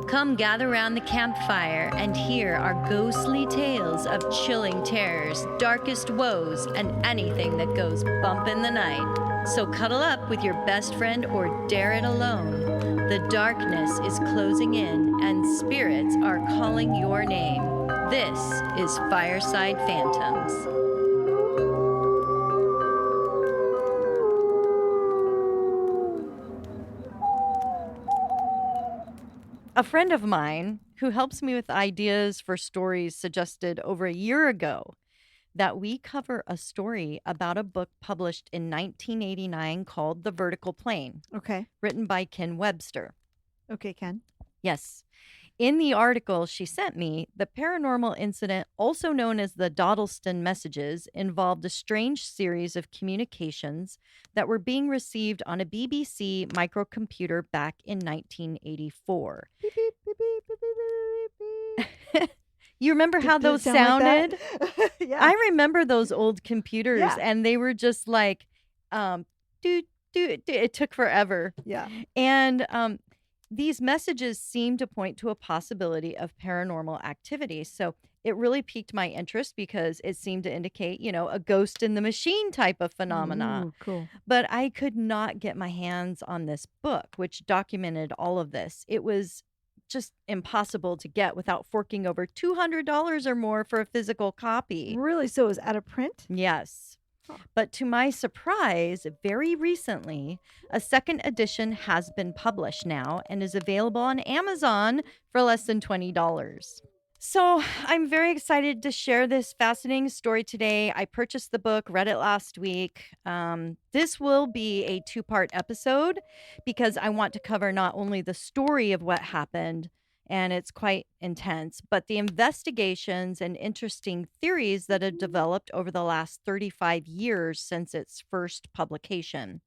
Come gather round the campfire and hear our ghostly tales of chilling terrors, darkest woes, and anything that goes bump in the night. So cuddle up with your best friend or dare it alone. The darkness is closing in and spirits are calling your name. This is Fireside Phantoms. A friend of mine who helps me with ideas for stories suggested over a year ago that we cover a story about a book published in 1989 called The Vertical Plane, Okay. written by Ken Webster. Okay, Ken. Yes. In the article she sent me, the paranormal incident, also known as the Doddleston messages, involved a strange series of communications that were being received on a BBC microcomputer back in 1984. Beep, beep, beep, beep, beep, beep, beep. You remember how Did it those sound like sounded? that? Yeah. I remember those old computers, Yeah. and they were just like, it took forever. Yeah. And these messages seem to point to a possibility of paranormal activity. So it really piqued my interest because it seemed to indicate, a ghost in the machine type of phenomena. Ooh, cool. But I could not get my hands on this book, which documented all of this. It was just impossible to get without forking over $200 or more for a physical copy. Really? So it was out of print? Yes. Huh. But to my surprise, very recently, a second edition has been published now and is available on Amazon for less than $20. So I'm very excited to share this fascinating story today. I purchased the book, read it last week. This will be a two-part episode because I want to cover not only the story of what happened, and it's quite intense, but the investigations and interesting theories that have developed over the last 35 years since its first publication.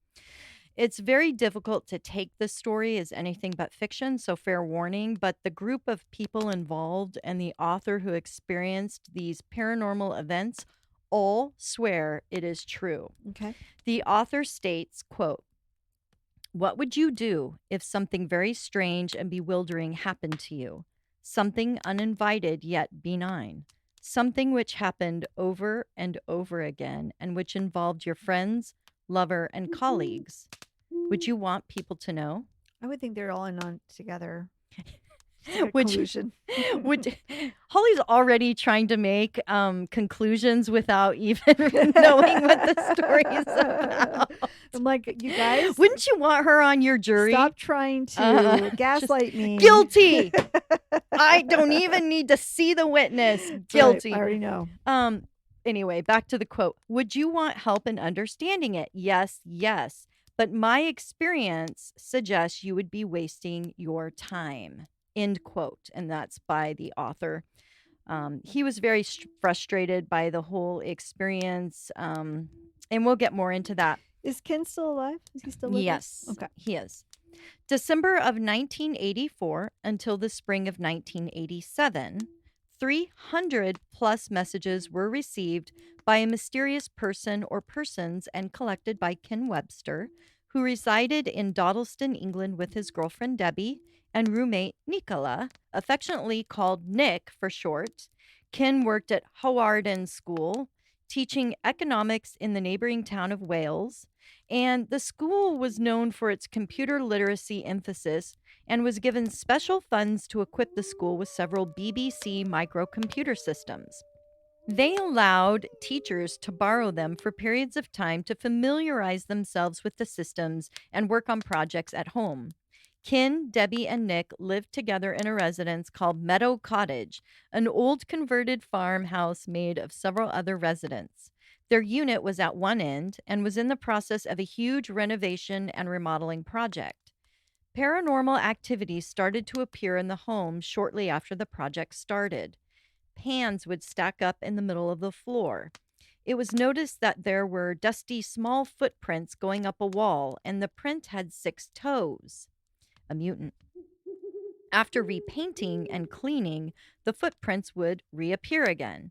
It's very difficult to take this story as anything but fiction, so fair warning, but the group of people involved and the author who experienced these paranormal events all swear it is true. Okay. The author states, quote, "What would you do if something very strange and bewildering happened to you? Something uninvited yet benign. Something which happened over and over again and which involved your friends, lover, and colleagues. Would you want people to know?" I would think they're all in on together. It's like a Would you- collusion. Holly's already trying to make conclusions without even knowing what the story is about. I'm like, you guys, Wouldn't you want her on your jury? stop trying to gaslight me. Guilty. I don't even need to see the witness. Guilty. Right, I already know. Anyway, back to the quote. Would you want help in understanding it? Yes, yes. But my experience suggests you would be wasting your time. End quote. And that's by the author. He was very frustrated by the whole experience. And we'll get more into that. Is Ken still alive? Is he still with us? Yes. Okay. He is. December of 1984 until the spring of 1987, 300 plus messages were received by a mysterious person or persons and collected by Ken Webster, who resided in Doddleston, England with his girlfriend Debbie and roommate Nicola, affectionately called Nick for short. Ken worked at Hawarden School, teaching economics in the neighboring town of Wales, and the school was known for its computer literacy emphasis and was given special funds to equip the school with several BBC microcomputer systems. They allowed teachers to borrow them for periods of time to familiarize themselves with the systems and work on projects at home. Ken, Debbie, and Nick lived together in a residence called Meadow Cottage, an old converted farmhouse made of several other residents. Their unit was at one end and was in the process of a huge renovation and remodeling project. Paranormal activities started to appear in the home shortly after the project started. Pans would stack up in the middle of the floor. It was noticed that there were dusty small footprints going up a wall, and the print had 6 toes. A mutant. After repainting and cleaning, the footprints would reappear again.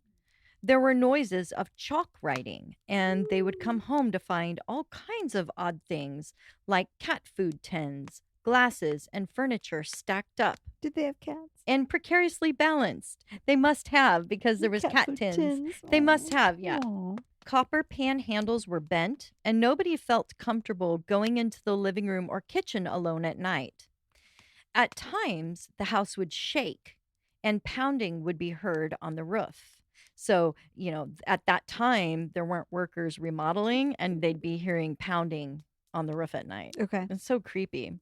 There were noises of chalk writing, and they would come home to find all kinds of odd things like cat food tins, glasses, and furniture stacked up Did they have cats? and precariously balanced. They must have, because there was cat food tins. They must have, yeah. Aw. Copper pan handles were bent, and nobody felt comfortable going into the living room or kitchen alone at night. At times, the house would shake and pounding would be heard on the roof. So, at that time, there weren't workers remodeling, and they'd be hearing pounding on the roof at night. Okay. It's so creepy.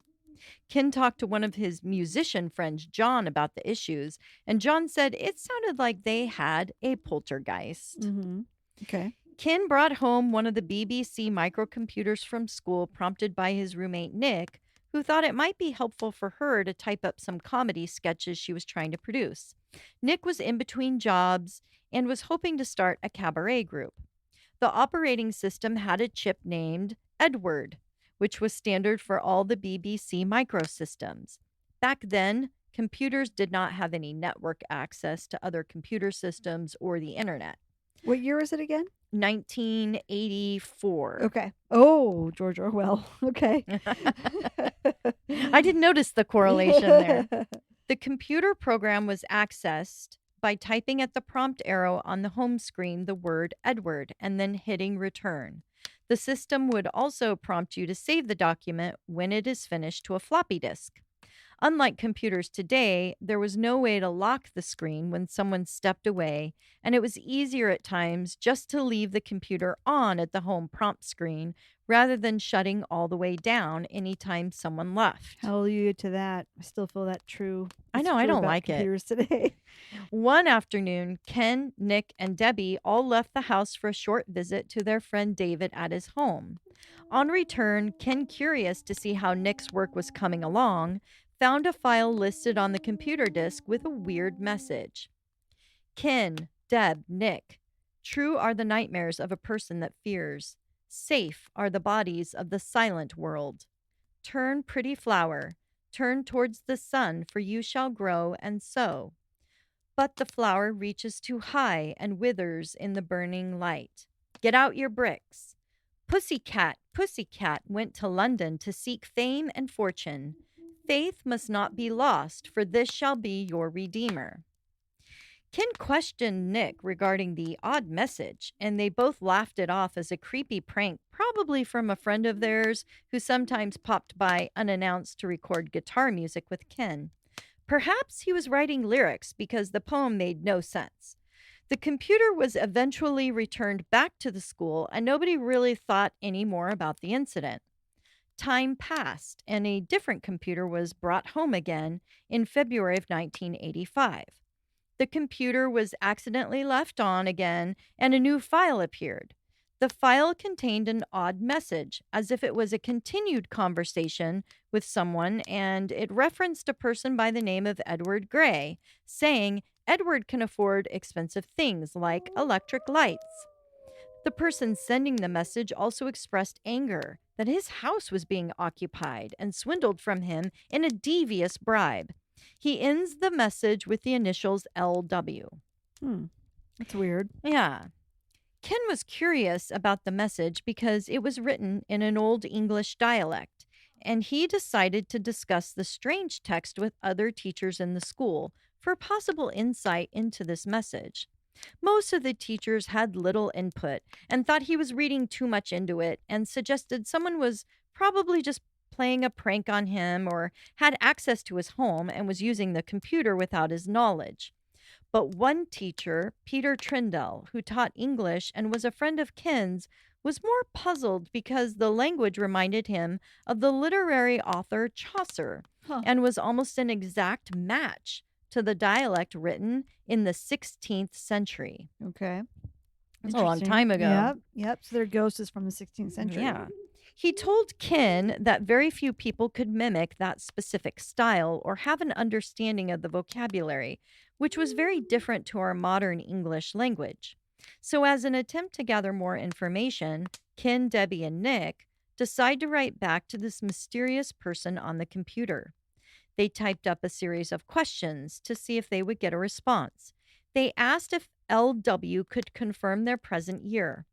Ken talked to one of his musician friends, John, about the issues, and John said it sounded like they had a poltergeist. Mm-hmm. Okay. Ken brought home one of the BBC microcomputers from school, prompted by his roommate Nick, who thought it might be helpful for her to type up some comedy sketches she was trying to produce. Nick was in between jobs and was hoping to start a cabaret group. The operating system had a chip named Edward, which was standard for all the BBC microsystems. Back then, computers did not have any network access to other computer systems or the internet. What year is it again? 1984. Okay. Oh, George Orwell. Okay. I didn't notice the correlation there. The computer program was accessed by typing at the prompt arrow on the home screen the word Edward and then hitting return. The system would also prompt you to save the document when it is finished to a floppy disk. Unlike computers today, there was no way to lock the screen when someone stepped away, and it was easier at times just to leave the computer on at the home prompt screen rather than shutting all the way down anytime someone left. Hallelujah to that. I still feel that true. I know, I don't like it. Computers today. One afternoon, Ken, Nick, and Debbie all left the house for a short visit to their friend David at his home. On return, Ken, curious to see how Nick's work was coming along, found a file listed on the computer disk with a weird message. Ken, Deb, Nick, true are the nightmares of a person that fears. Safe are the bodies of the silent world. Turn, pretty flower, turn towards the sun, for you shall grow and sow. But the flower reaches too high and withers in the burning light. Get out your bricks. Pussycat, pussycat went to London to seek fame and fortune. Faith must not be lost, for this shall be your redeemer. Ken questioned Nick regarding the odd message, and they both laughed it off as a creepy prank, probably from a friend of theirs who sometimes popped by unannounced to record guitar music with Ken. Perhaps he was writing lyrics because the poem made no sense. The computer was eventually returned back to the school, and nobody really thought any more about the incident. Time passed, and a different computer was brought home again in February of 1985. The computer was accidentally left on again, and a new file appeared. The file contained an odd message, as if it was a continued conversation with someone, and it referenced a person by the name of Edward Gray, saying Edward can afford expensive things like electric lights. The person sending the message also expressed anger that his house was being occupied and swindled from him in a devious bribe. He ends the message with the initials LW. That's weird. Yeah. Ken was curious about the message because it was written in an Old English dialect, and he decided to discuss the strange text with other teachers in the school for possible insight into this message. Most of the teachers had little input and thought he was reading too much into it and suggested someone was probably just playing a prank on him or had access to his home and was using the computer without his knowledge. But one teacher, Peter Trindle, who taught English and was a friend of Ken's, was more puzzled because the language reminded him of the literary author Chaucer and was almost an exact match to the dialect written in the 16th century. Okay. That's a long time ago. Yep. So their ghost is from the 16th century. Yeah. He told Ken that very few people could mimic that specific style or have an understanding of the vocabulary, which was very different to our modern English language. So as an attempt to gather more information, Ken, Debbie, and Nick decide to write back to this mysterious person on the computer. They typed up a series of questions to see if they would get a response. They asked if LW could confirm their present year.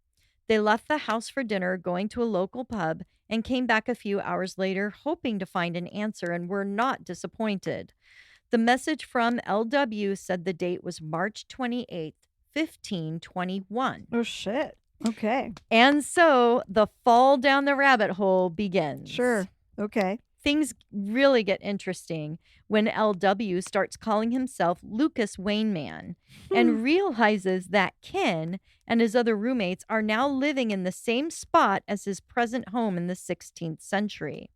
They left the house for dinner, going to a local pub, and came back a few hours later, hoping to find an answer, and were not disappointed. The message from LW said the date was March 28th, 1521. Oh, shit. Okay. And so the fall down the rabbit hole begins. Sure. Okay. Things really get interesting when LW starts calling himself Lucas Wainman and realizes that Ken and his other roommates are now living in the same spot as his present home in the 16th century.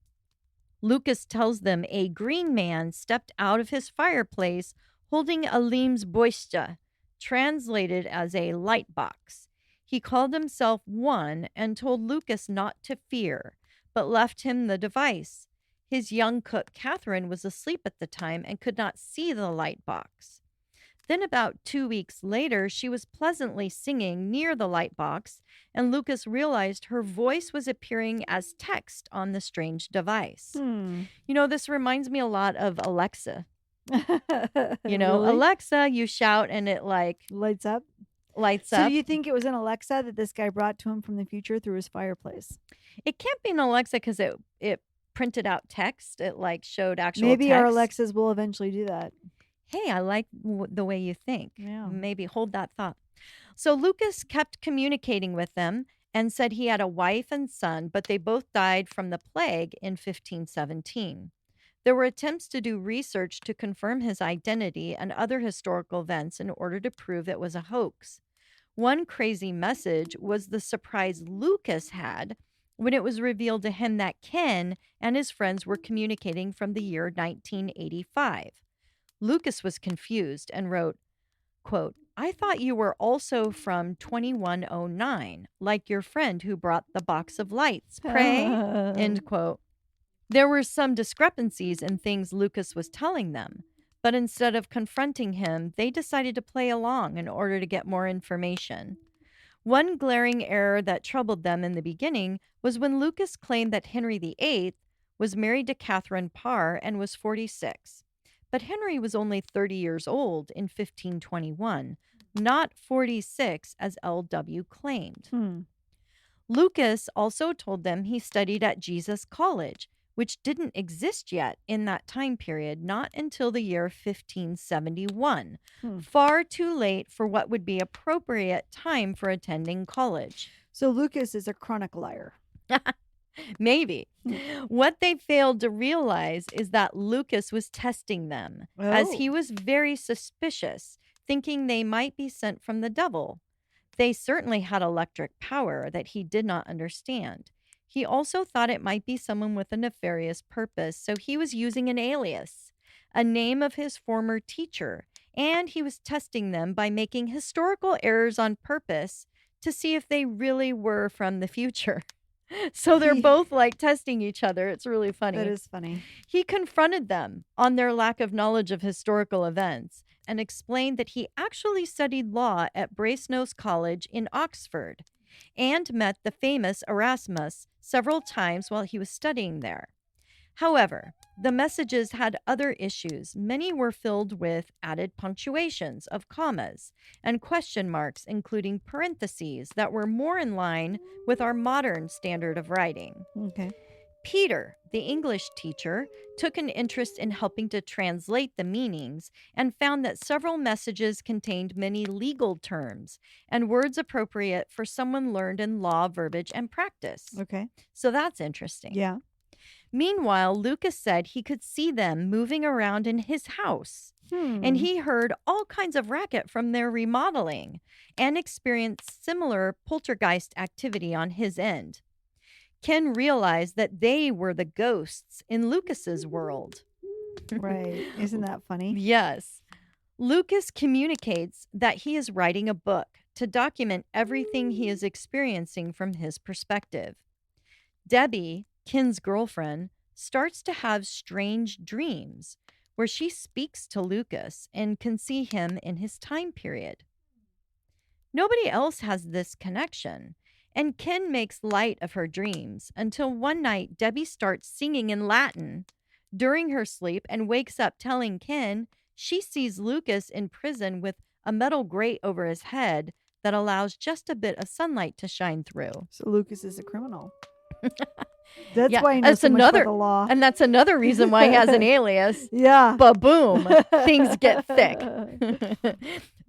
Lucas tells them a green man stepped out of his fireplace holding a Liem's boista, translated as a light box. He called himself One and told Lucas not to fear, but left him the device. His young cook, Catherine, was asleep at the time and could not see the light box. Then, about 2 weeks later, she was pleasantly singing near the light box, and Lucas realized her voice was appearing as text on the strange device. You know, this reminds me a lot of Alexa. You know, Really? Alexa, you shout and it like Lights up. lights So up. do you think it was an Alexa that this guy brought to him from the future through his fireplace? It can't be an Alexa because it printed out text. It like showed actual Maybe text. our Alexas will eventually do that. Hey, I like the way you think. Yeah. Maybe hold that thought. So Lucas kept communicating with them and said he had a wife and son, but they both died from the plague in 1517. There were attempts to do research to confirm his identity and other historical events in order to prove it was a hoax. One crazy message was the surprise Lucas had when it was revealed to him that Ken and his friends were communicating from the year 1985. Lucas was confused and wrote, quote, I thought you were also from 2109, like your friend who brought the box of lights, pray, end quote. There were some discrepancies in things Lucas was telling them, but instead of confronting him, they decided to play along in order to get more information. One glaring error that troubled them in the beginning was when Lucas claimed that Henry VIII was married to Catherine Parr and was 46. But Henry was only 30 years old in 1521, not 46 as L.W. claimed. Lucas also told them he studied at Jesus College, which didn't exist yet in that time period, not until the year 1571. Far too late for what would be appropriate time for attending college. So Lucas is a chronic liar. Maybe. What they failed to realize is that Lucas was testing them, as he was very suspicious, thinking they might be sent from the devil. They certainly had electric power that he did not understand. He also thought it might be someone with a nefarious purpose, so he was using an alias, a name of his former teacher, and he was testing them by making historical errors on purpose to see if they really were from the future. So they're both like testing each other. It's really funny. That is funny. He confronted them on their lack of knowledge of historical events and explained that he actually studied law at Brasenose College in Oxford and met the famous Erasmus several times while he was studying there. However, the messages had other issues. Many were filled with added punctuations of commas and question marks, including parentheses that were more in line with our modern standard of writing. Okay. Peter, the English teacher, took an interest in helping to translate the meanings and found that several messages contained many legal terms and words appropriate for someone learned in law, verbiage, and practice. Okay. So that's interesting. Yeah. Meanwhile, Lucas said he could see them moving around in his house, and he heard all kinds of racket from their remodeling and experienced similar poltergeist activity on his end. Ken realized that they were the ghosts in Lucas's world. Right. Isn't that funny? Yes. Lucas communicates that he is writing a book to document everything he is experiencing from his perspective. Debbie, Ken's girlfriend, starts to have strange dreams where she speaks to Lucas and can see him in his time period. Nobody else has this connection, and Ken makes light of her dreams until one night Debbie starts singing in Latin during her sleep and wakes up telling Ken she sees Lucas in prison with a metal grate over his head that allows just a bit of sunlight to shine through. So Lucas is a criminal. That's Yeah, why he knows that's so much about another, the law. and that's another reason why he has an alias. Yeah. But boom, things get thick.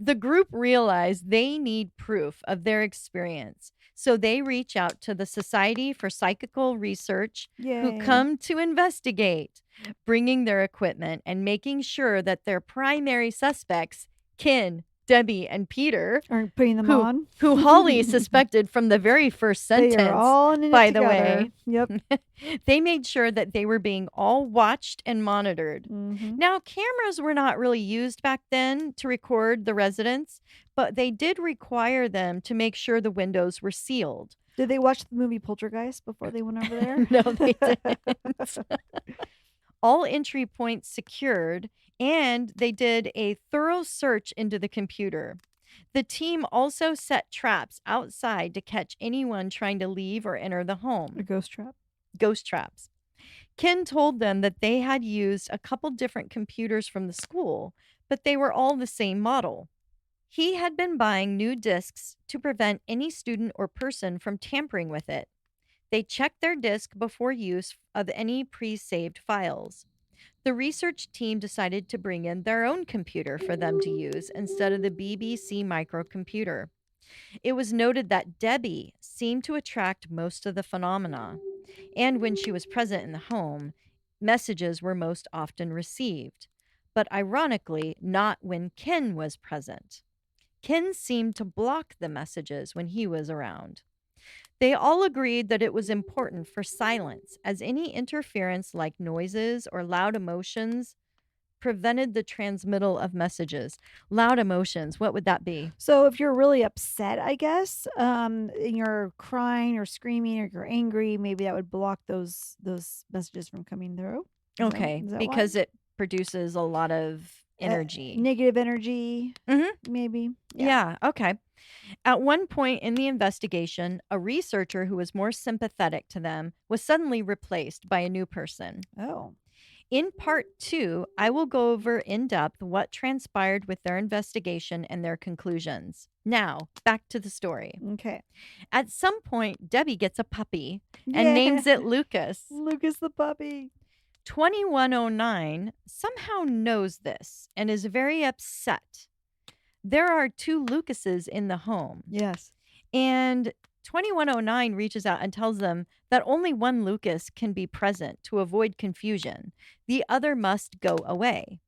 The group realized they need proof of their experience, so they reach out to the Society for Psychical Research, who Yay. come to investigate, bringing their equipment and making sure that their primary suspects, Ken, Debbie, and Peter, Aren't putting them who, on. who Holly suspected from the very first sentence, They are all in it by the together. way. Yep. They made sure that they were being all watched and monitored. Mhm. Now, cameras were not really used back then to record the residents, but they did require them to make sure the windows were sealed. Did they watch the movie Poltergeist before they went over there? No, they didn't. All entry points secured, and they did a thorough search into the computer. The team also set traps outside to catch anyone trying to leave or enter the home. A ghost trap. Ghost traps. Ken told them that they had used a couple different computers from the school, but they were all the same model. He had been buying new disks to prevent any student or person from tampering with it. They checked their disk before use of any pre-saved files. The research team decided to bring in their own computer for them to use instead of the BBC microcomputer. It was noted that Debbie seemed to attract most of the phenomena, and when she was present in the home, messages were most often received, but ironically, not when Ken was present. Ken seemed to block the messages when he was around. They all agreed that it was important for silence, as any interference like noises or loud emotions prevented the transmittal of messages. Loud emotions, what would that be? So if you're really upset, I guess, and you're crying or screaming or you're angry, maybe that would block those messages from coming through. Okay, because it produces a lot of energy. Negative energy, maybe. Yeah, okay. At one point in the investigation, a researcher who was more sympathetic to them was suddenly replaced by a new person. Oh. In part 2, I will go over in depth what transpired with their investigation and their conclusions. Now, back to the story. Okay. At some point, Debbie gets a puppy and names it Lucas. Lucas the puppy. 2109 somehow knows this and is very upset. There are 2 Lucases in the home. Yes. And 2109 reaches out and tells them that only one Lucas can be present to avoid confusion. The other must go away.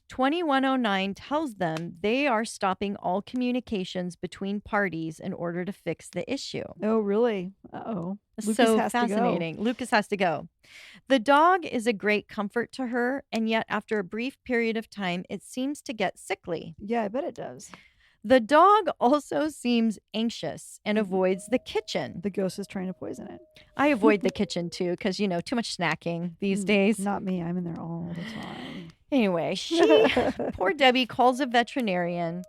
2109 tells them they are stopping all communications between parties in order to fix the issue. Oh, really? Uh-oh. So fascinating. Lucas has to go. The dog is a great comfort to her, and yet after a brief period of time, it seems to get sickly. Yeah, I bet it does. The dog also seems anxious and avoids the kitchen. The ghost is trying to poison it. I avoid the kitchen too because, too much snacking these days. Not me. I'm in there all the time. Anyway, poor Debbie calls a veterinarian.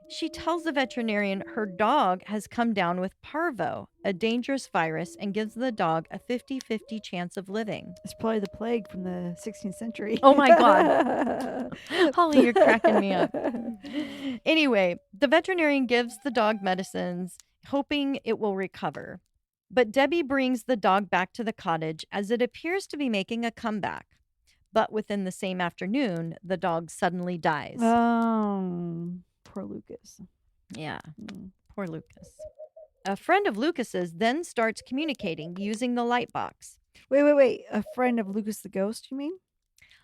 She tells the veterinarian her dog has come down with parvo, a dangerous virus, and gives the dog a 50-50 chance of living. It's probably the plague from the 16th century. Oh my God. Holly, you're cracking me up. Anyway, the veterinarian gives the dog medicines, hoping it will recover. But Debbie brings the dog back to the cottage as it appears to be making a comeback. But within the same afternoon, the dog suddenly dies. Oh, poor Lucas. Yeah, poor Lucas. A friend of Lucas's then starts communicating using the light box. Wait. A friend of Lucas the ghost, you mean?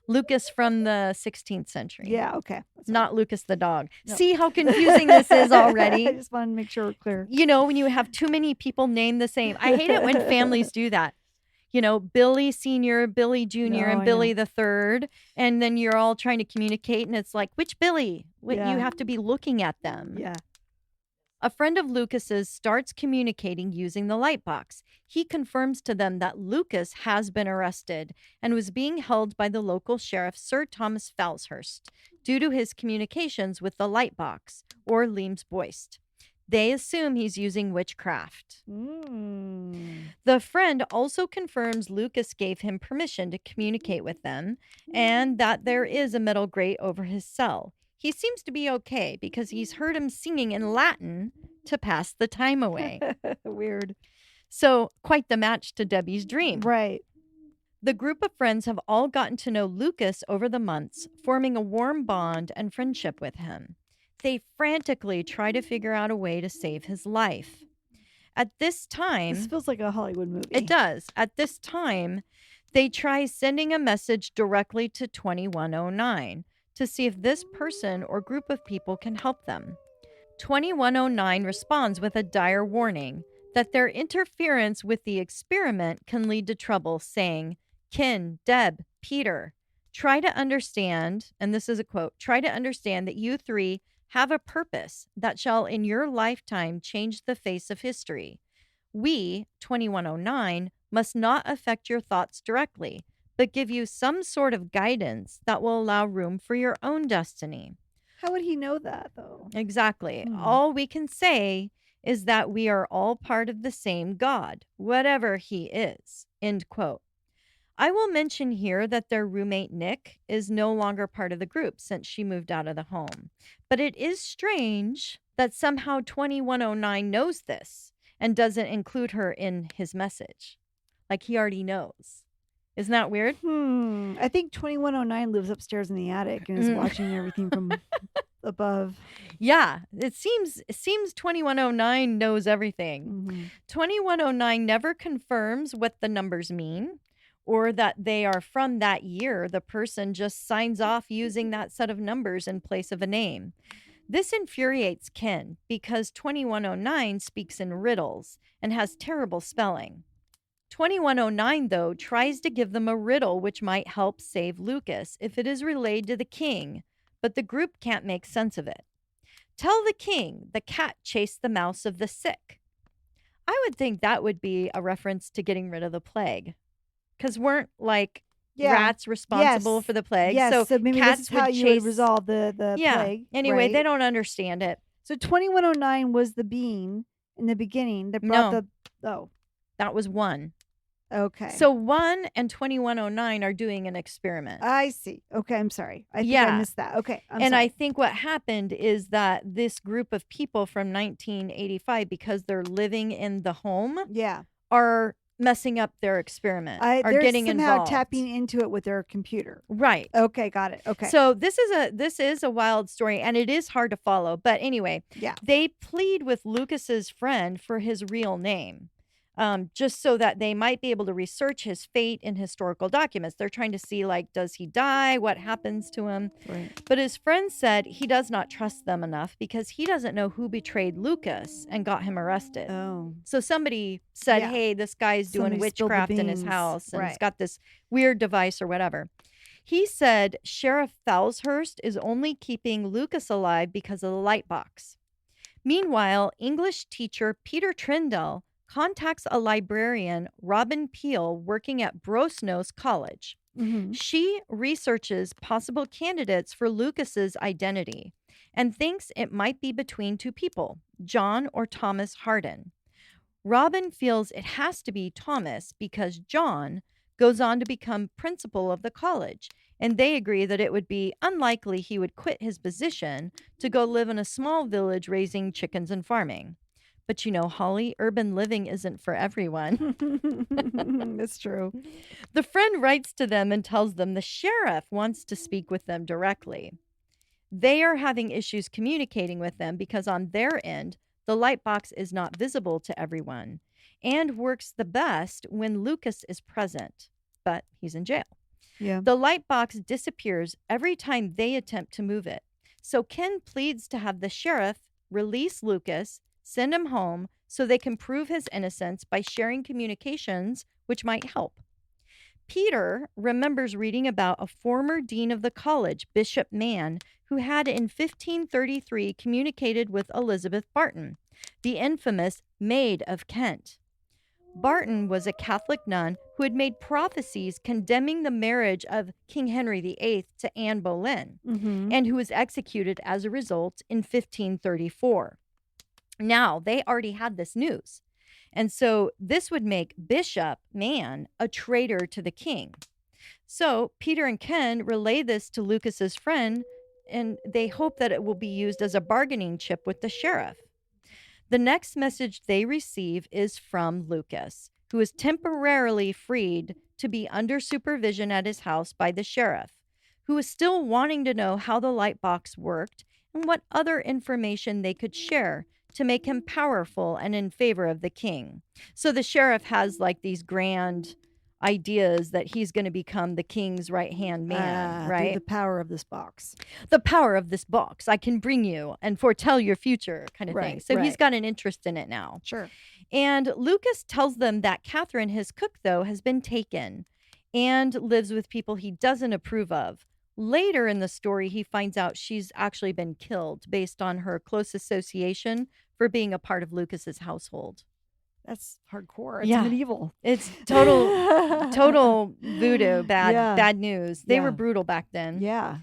Lucas from the 16th century. Yeah, okay. Not Lucas the dog. No. See how confusing this is already? I just want to make sure we're clear. When you have too many people named the same. I hate it when families do that. Billy Sr., Billy Jr., and Billy the Third. And then you're all trying to communicate, and it's like, which Billy? You have to be looking at them. Yeah. A friend of Lucas's starts communicating using the light box. He confirms to them that Lucas has been arrested and was being held by the local sheriff, Sir Thomas Falshurst, due to his communications with the light box, or Liam's Boist. They assume he's using witchcraft. The friend also confirms Lucas gave him permission to communicate with them and that there is a metal grate over his cell. He seems to be okay because he's heard him singing in Latin to pass the time away. Weird. So, quite the match to Debbie's dream. Right. The group of friends have all gotten to know Lucas over the months, forming a warm bond and friendship with him. They frantically try to figure out a way to save his life. At this time, This feels like a Hollywood movie. it does. At this time, they try sending a message directly to 2109 to see if this person or group of people can help them. 2109 responds with a dire warning that their interference with the experiment can lead to trouble, saying, Ken, Deb, Peter, try to understand, and this is a quote, try to understand that you three have a purpose that shall in your lifetime change the face of history. We, 2109, must not affect your thoughts directly, but give you some sort of guidance that will allow room for your own destiny. How would he know that, though? Exactly. All we can say is that we are all part of the same God, whatever he is. End quote. I will mention here that their roommate Nick is no longer part of the group since she moved out of the home. But it is strange that somehow 2109 knows this and doesn't include her in his message. Like he already knows. Isn't that weird? I think 2109 lives upstairs in the attic and is watching everything from above. Yeah, it seems 2109 knows everything. 2109 never confirms what the numbers mean or that they are from that year. The person just signs off using that set of numbers in place of a name. This infuriates Ken because 2109 speaks in riddles and has terrible spelling. 2109, though, tries to give them a riddle which might help save Lucas if it is relayed to the king, but the group can't make sense of it. Tell the king the cat chased the mouse of the sick. I would think that would be a reference to getting rid of the plague. Because weren't rats responsible for the plague? Yes, so maybe cats this is how you would resolve the plague. Anyway, right? they don't understand it. So 2109 was the being in the beginning that brought that was one. Okay. So 1 and 2109 are doing an experiment. I see. Okay, I'm sorry. I think I missed that. Okay, I'm sorry. I think what happened is that this group of people from 1985, because they're living in the home, are messing up their experiment. Are getting somehow involved. Tapping into it with their computer. Right. Okay, got it. Okay. So this is a wild story, and it is hard to follow. But anyway, they plead with Lucas's friend for his real name. Just so that they might be able to research his fate in historical documents. They're trying to see, does he die? What happens to him? Right. But his friend said he does not trust them enough because he doesn't know who betrayed Lucas and got him arrested. Oh. So somebody said, hey, this guy's doing witchcraft in his house and he's got this weird device or whatever. He said Sheriff Falshurst is only keeping Lucas alive because of the light box. Meanwhile, English teacher Peter Trindle contacts a librarian, Robin Peel, working at Brosnos College. She researches possible candidates for Lucas's identity and thinks it might be between two people, John or Thomas Hardin. Robin feels it has to be Thomas because John goes on to become principal of the college, and they agree that it would be unlikely he would quit his position to go live in a small village raising chickens and farming. But Holly, urban living isn't for everyone. That's true. The friend writes to them and tells them the sheriff wants to speak with them directly. They are having issues communicating with them because on their end, the light box is not visible to everyone and works the best when Lucas is present, but he's in jail. Yeah. The light box disappears every time they attempt to move it. So Ken pleads to have the sheriff release Lucas, send him home so they can prove his innocence by sharing communications, which might help. Peter remembers reading about a former dean of the college, Bishop Mann, who had in 1533 communicated with Elizabeth Barton, the infamous Maid of Kent. Barton was a Catholic nun who had made prophecies condemning the marriage of King Henry VIII to Anne Boleyn, and who was executed as a result in 1534. Now, they already had this news. And so this would make Bishop Mann a traitor to the king. So Peter and Ken relay this to Lucas's friend, and they hope that it will be used as a bargaining chip with the sheriff. The next message they receive is from Lucas, who is temporarily freed to be under supervision at his house by the sheriff, who is still wanting to know how the light box worked and what other information they could share to make him powerful and in favor of the king. So the sheriff has like these grand ideas that he's going to become the king's right-hand man, Through right? the power of this box. The power of this box, I can bring you and foretell your future kind of thing. Right, So he's right. got an interest in it now. Sure. And Lucas tells them that Catherine, his cook, though, has been taken and lives with people he doesn't approve of. Later in the story, he finds out she's actually been killed based on her close association for being a part of Lucas's household. That's hardcore. It's Yeah. medieval. It's total voodoo, bad news. They Yeah. were brutal back then. Yeah.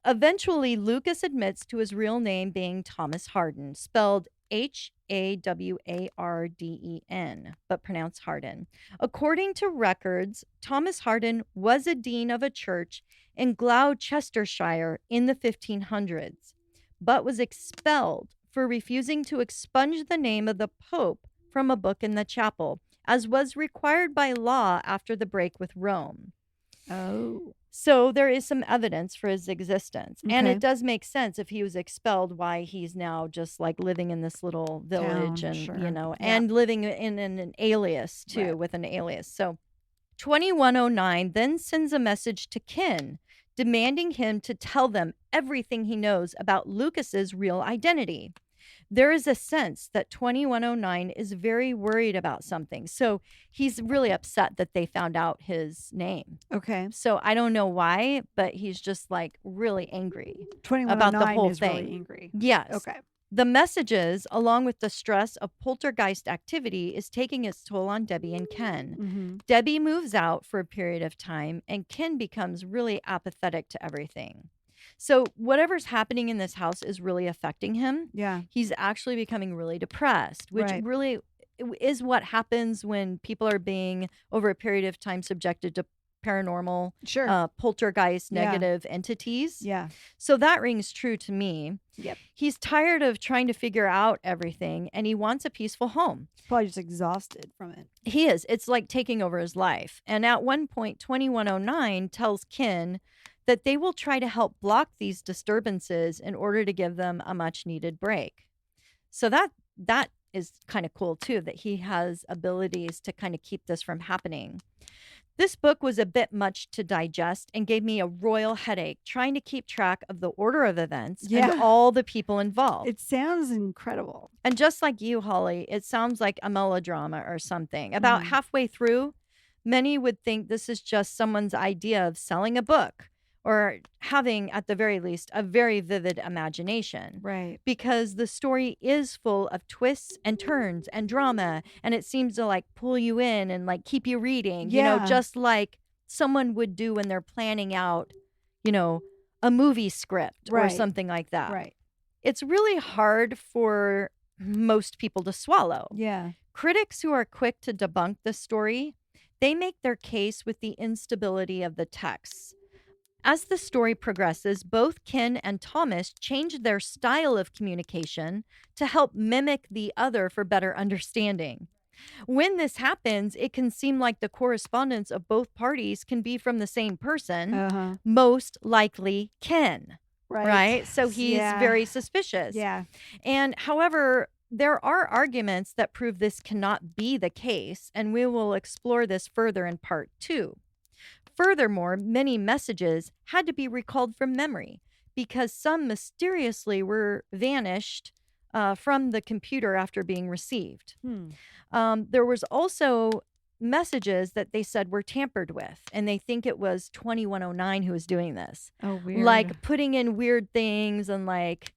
Eventually, Lucas admits to his real name being Thomas Harden, spelled Hawarden, but pronounced Harden. According to records, Thomas Harden was a dean of a church in Gloucestershire in the 1500s, but was expelled for refusing to expunge the name of the Pope from a book in the chapel, as was required by law after the break with Rome. Oh. So there is some evidence for his existence. And Okay. it does make sense if he was expelled, why he's now just like living in this little village Town, and, sure. yeah. Yeah. living in an alias too, Right. with an alias. So 2109 then sends a message to Ken, demanding him to tell them everything he knows about Lucas's real identity. There is a sense that 2109 is very worried about something. So he's really upset that they found out his name. Okay. So I don't know why, but he's just like really angry. 2109 whole is thing. really angry. Yes. Okay. The messages, along with the stress of poltergeist activity, is taking its toll on Debbie and Ken. Mm-hmm. Debbie moves out for a period of time, and Ken becomes really apathetic to everything. So whatever's happening in this house is really affecting him. Yeah. He's actually becoming really depressed, which Right. really is what happens when people are being, over a period of time, subjected to paranormal, Sure. poltergeist, Yeah. negative entities. Yeah. So that rings true to me. Yep. He's tired of trying to figure out everything, and he wants a peaceful home. Probably just exhausted from it. He is. It's like taking over his life. And at one point, 2109 tells Ken that they will try to help block these disturbances in order to give them a much needed break. So that is kind of cool too, that he has abilities to kind of keep this from happening. This book was a bit much to digest and gave me a royal headache trying to keep track of the order of events Yeah. and all the people involved. It sounds incredible. And just like you, Holly, it sounds like a melodrama or something. About halfway through, many would think this is just someone's idea of selling a book or having, at the very least, a very vivid imagination. Right. Because the story is full of twists and turns and drama, and it seems to like pull you in and like keep you reading, Yeah. just like someone would do when they're planning out, a movie script or Right. something like that. Right. It's really hard for most people to swallow. Yeah. Critics who are quick to debunk the story, they make their case with the instability of the texts. As the story progresses, both Ken and Thomas change their style of communication to help mimic the other for better understanding. When this happens, it can seem like the correspondence of both parties can be from the same person, Uh-huh. most likely Ken, Right. right? So he's Yeah. very suspicious. Yeah. And however, there are arguments that prove this cannot be the case, and we will explore this further in part 2. Furthermore, many messages had to be recalled from memory because some mysteriously were vanished from the computer after being received. There was also messages that they said were tampered with, and they think it was 2109 who was doing this. Oh, weird. Like putting in weird things and like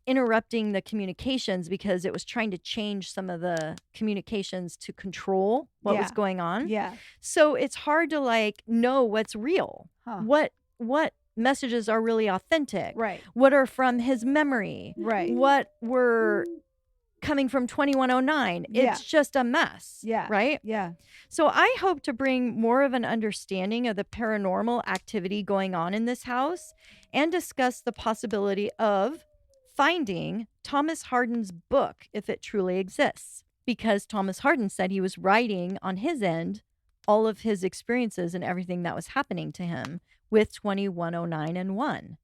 interrupting the communications because it was trying to change some of the communications to control what was Yeah. going on. Yeah. So it's hard to like know what's real. Huh. What messages are really authentic? Right. What are from his memory? Right. What were coming from 2109? Yeah. It's just a mess. Yeah. Right? Yeah. So I hope to bring more of an understanding of the paranormal activity going on in this house and discuss the possibility of finding Thomas Harden's book if it truly exists. Because Thomas Harden said he was writing on his end all of his experiences and everything that was happening to him with 2109 and 1.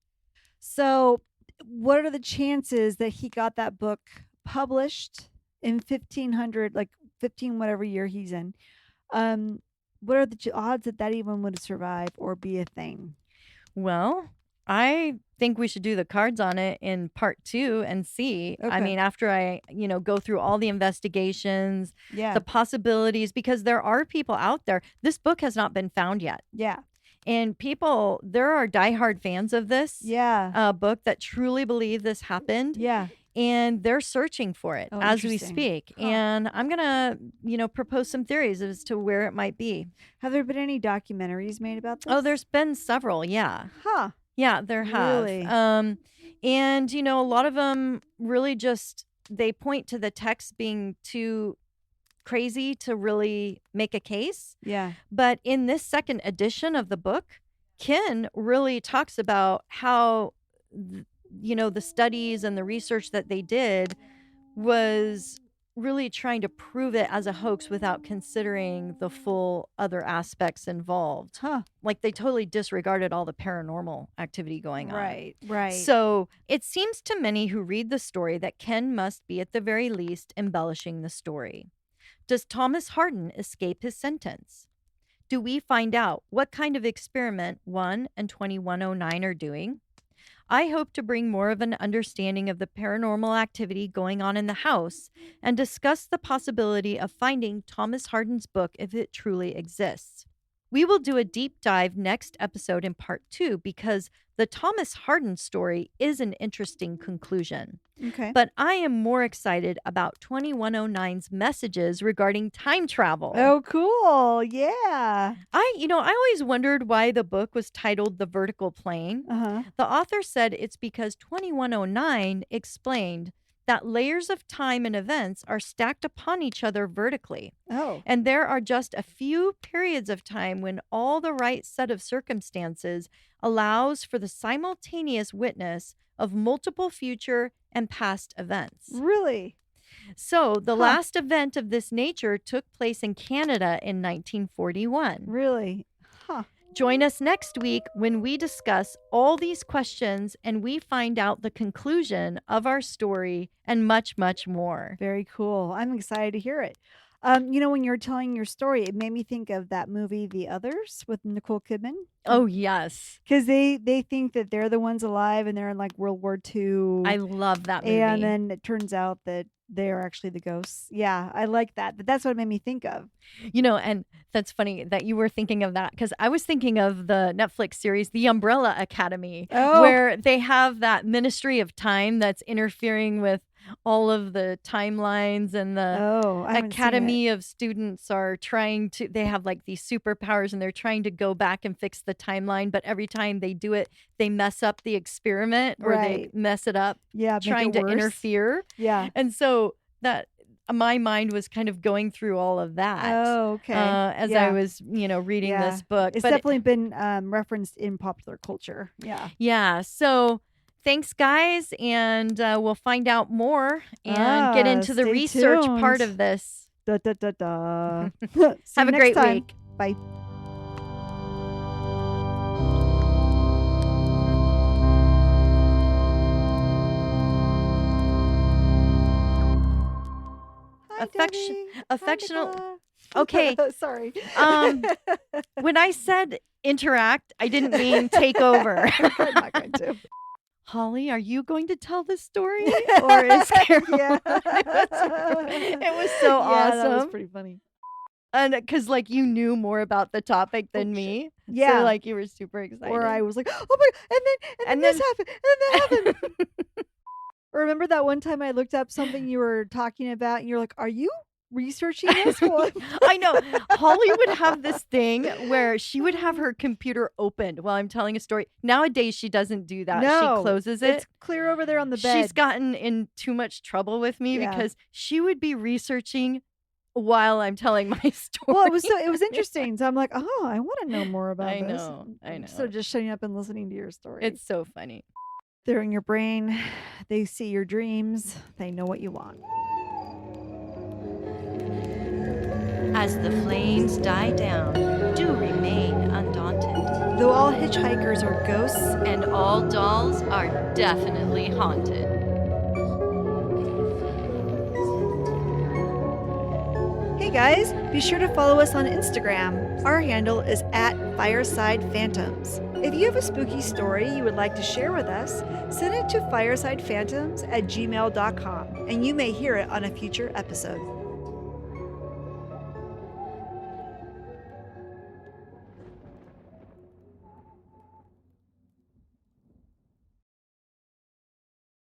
So, what are the chances that he got that book published in 1500, like 15 whatever year he's in? What are the odds that that even would survive or be a thing? Well, I think we should do the cards on it in part 2 and see. I mean, after I, go through all the investigations, Yeah. the possibilities, because there are people out there. This book has not been found yet. Yeah. And there are diehard fans of this book that truly believe this happened. Yeah. And they're searching for it as we speak. Huh. And I'm going to, propose some theories as to where it might be. Have there been any documentaries made about this? Oh, there's been several. Yeah. Huh. Yeah, there have. Really? And, a lot of them really just, they point to the text being too crazy to really make a case. Yeah. But in this second edition of the book, Ken really talks about how, the studies and the research that they did was really trying to prove it as a hoax without considering the full other aspects involved. Huh. Like they totally disregarded all the paranormal activity going on. Right. So it seems to many who read the story that Ken must be at the very least embellishing the story. Does Thomas Harden escape his sentence? Do we find out what kind of experiment 1 and 2109 are doing? I hope to bring more of an understanding of the paranormal activity going on in the house and discuss the possibility of finding Thomas Harden's book if it truly exists. We will do a deep dive next episode in part 2 because the Thomas Harden story is an interesting conclusion. Okay. But I am more excited about 2109's messages regarding time travel. Oh, cool. Yeah. I always wondered why the book was titled The Vertical Plane. Uh-huh. The author said it's because 2109 explained that layers of time and events are stacked upon each other vertically. Oh. And there are just a few periods of time when all the right set of circumstances allows for the simultaneous witness of multiple future and past events. Really? So the last event of this nature took place in Canada in 1941. Really? Huh. Join us next week when we discuss all these questions and we find out the conclusion of our story and much, much more. Very cool. I'm excited to hear it. When you're telling your story, it made me think of that movie, The Others, with Nicole Kidman. Oh, yes. Because they think that they're the ones alive and they're in like World War II. I love that movie. And then it turns out that they're actually the ghosts. Yeah, I like that. But that's what it made me think of. And that's funny that you were thinking of that because I was thinking of the Netflix series, The Umbrella Academy, where they have that Ministry of Time that's interfering with all of the timelines and the Academy of students are they have like these superpowers and they're trying to go back and fix the timeline. But every time they do it, they mess up the experiment or they mess it up trying to interfere. Yeah. And so that my mind was kind of going through all of that. Oh, okay. As I was, reading this book. It's definitely been referenced in popular culture. Yeah. Yeah. So thanks, guys. And we'll find out more and get into the research part of this. Da, da, da, da. Have a great week. Bye. Affectionate. Okay. Sorry. When I said interact, I didn't mean take over. I'm not going to. Holly, are you going to tell this story? Or is Carol? Yeah. It was so awesome. That was pretty funny. And because you knew more about the topic than me. Yeah. So you were super excited. Or I was like, oh my, and then this happened, and then that happened. Remember that one time I looked up something you were talking about and you're like, are you researching this one? I know. Holly would have this thing where she would have her computer opened while I'm telling a story. Nowadays, she doesn't do that. No, she closes it. It's clear over there on the bed. She's gotten in too much trouble with me because she would be researching while I'm telling my story. Well, it was interesting. So I'm like, oh, I want to know more about this. I know. So just shutting up and listening to your story. It's so funny. They're in your brain. They see your dreams. They know what you want. As the flames die down, do remain undaunted. Though all hitchhikers are ghosts, And all dolls are definitely haunted. hey guys, be sure to follow us on Instagram. Our handle is @FiresidePhantoms. If you have a spooky story you would like to share with us, send it to firesidephantoms@gmail.com and you may hear it on a future episode.